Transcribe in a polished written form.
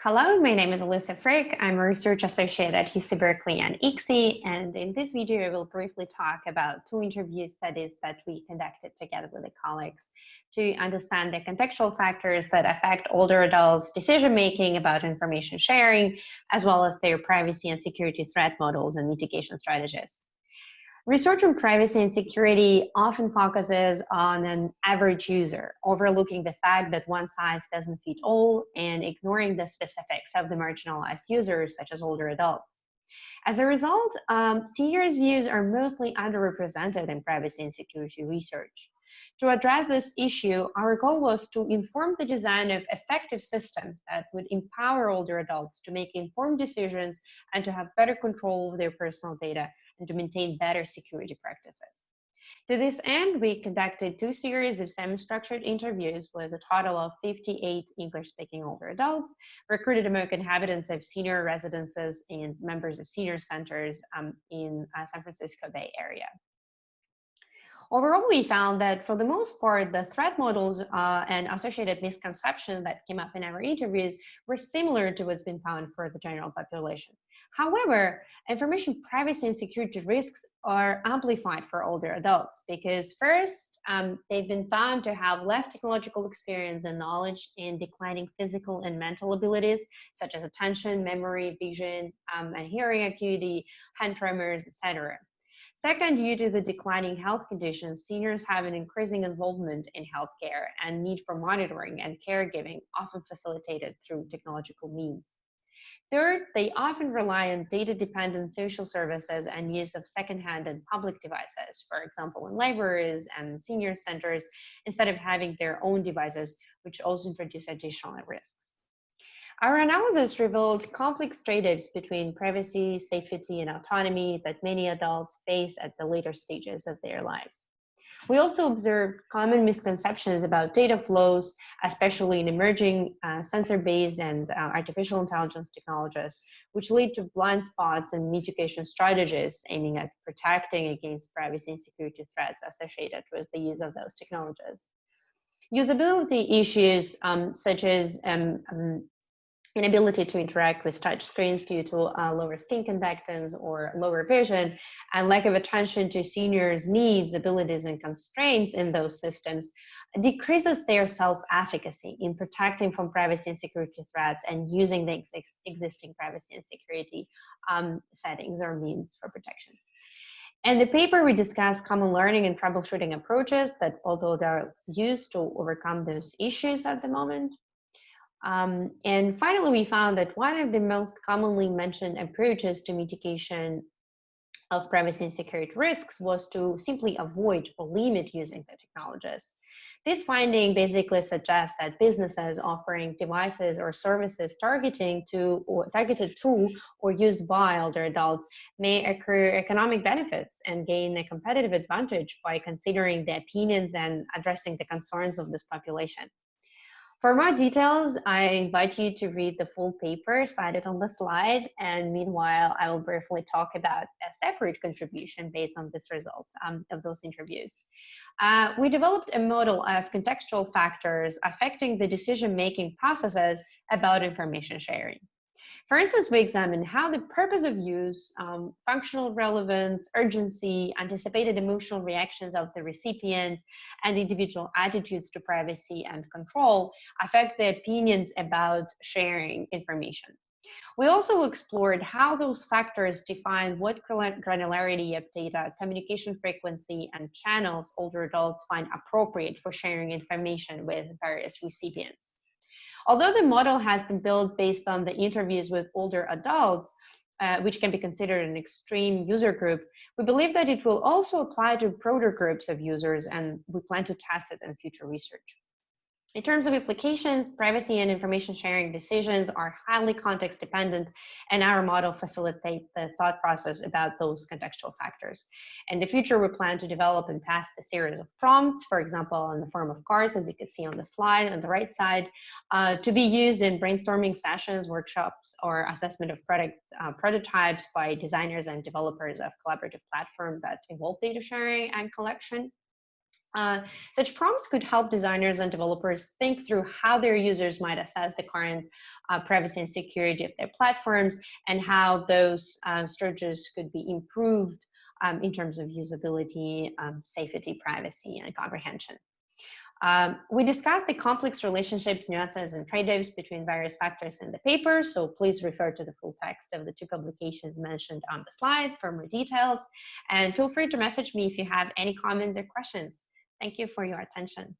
Hello, my name is Frik. I'm a research associate at UC Berkeley and ICSI, and in this video, I will briefly talk about two interview studies that we conducted together with the colleagues to understand the contextual factors that affect older adults' decision-making about information sharing, as well as their privacy and security threat models and mitigation strategies. Research on privacy and security often focuses on an average user, overlooking the fact that one size doesn't fit all and ignoring the specifics of the marginalized users, such as older adults. As a result, seniors' views are mostly underrepresented in privacy and security research. To address this issue, our goal was to inform the design of effective systems that would empower older adults to make informed decisions and to have better control over their personal data and to maintain better security practices. To this end, we conducted two series of semi-structured interviews with a total of 58 English-speaking older adults, recruited among inhabitants of senior residences and members of senior centers in San Francisco Bay Area. Overall, we found that for the most part, the threat models and associated misconceptions that came up in our interviews were similar to what's been found for the general population. However, information privacy and security risks are amplified for older adults because first, they've been found to have less technological experience and knowledge in declining physical and mental abilities, such as attention, memory, vision, and hearing acuity, hand tremors, etc. Second, due to the declining health conditions, seniors have an increasing involvement in healthcare and need for monitoring and caregiving, often facilitated through technological means. Third, they often rely on data-dependent social services and use of second-hand and public devices, for example, in libraries and senior centers, instead of having their own devices, which also introduce additional risks. Our analysis revealed complex trade-offs between privacy, safety, and autonomy that many adults face at the later stages of their lives. We also observed common misconceptions about data flows, especially in emerging sensor-based and artificial intelligence technologies, which lead to blind spots and mitigation strategies aiming at protecting against privacy and security threats associated with the use of those technologies. Usability issues such as inability to interact with touch screens due to lower skin conductance or lower vision, and lack of attention to seniors' needs, abilities, and constraints in those systems decreases their self-efficacy in protecting from privacy and security threats and using the existing privacy and security settings or means for protection. In the paper, we discussed common learning and troubleshooting approaches that older adults use to overcome those issues at the moment. And finally, we found that one of the most commonly mentioned approaches to mitigation of privacy and security risks was to simply avoid or limit using the technologies. This finding basically suggests that businesses offering devices or services targeted to or used by older adults may accrue economic benefits and gain a competitive advantage by considering the opinions and addressing the concerns of this population. For more details, I invite you to read the full paper cited on the slide, and meanwhile, I will briefly talk about a separate contribution based on these results of those interviews. We developed a model of contextual factors affecting the decision-making processes about information sharing. For instance, we examined how the purpose of use, functional relevance, urgency, anticipated emotional reactions of the recipients, and individual attitudes to privacy and control affect the opinions about sharing information. We also explored how those factors define what granularity of data, communication frequency, and channels older adults find appropriate for sharing information with various recipients. Although the model has been built based on the interviews with older adults, which can be considered an extreme user group, we believe that it will also apply to broader groups of users, and we plan to test it in future research. In terms of applications, privacy and information sharing decisions are highly context dependent, and our model facilitates the thought process about those contextual factors. In the future, we plan to develop and test a series of prompts, for example, in the form of cards, as you can see on the slide on the right side, to be used in brainstorming sessions, workshops, or assessment of product prototypes by designers and developers of collaborative platforms that involve data sharing and collection. Such prompts could help designers and developers think through how their users might assess the current privacy and security of their platforms, and how those structures could be improved in terms of usability, safety, privacy, and comprehension. We discussed the complex relationships, nuances, and trade-offs between various factors in the paper, so please refer to the full text of the 2 publications mentioned on the slide for more details, and feel free to message me if you have any comments or questions. Thank you for your attention.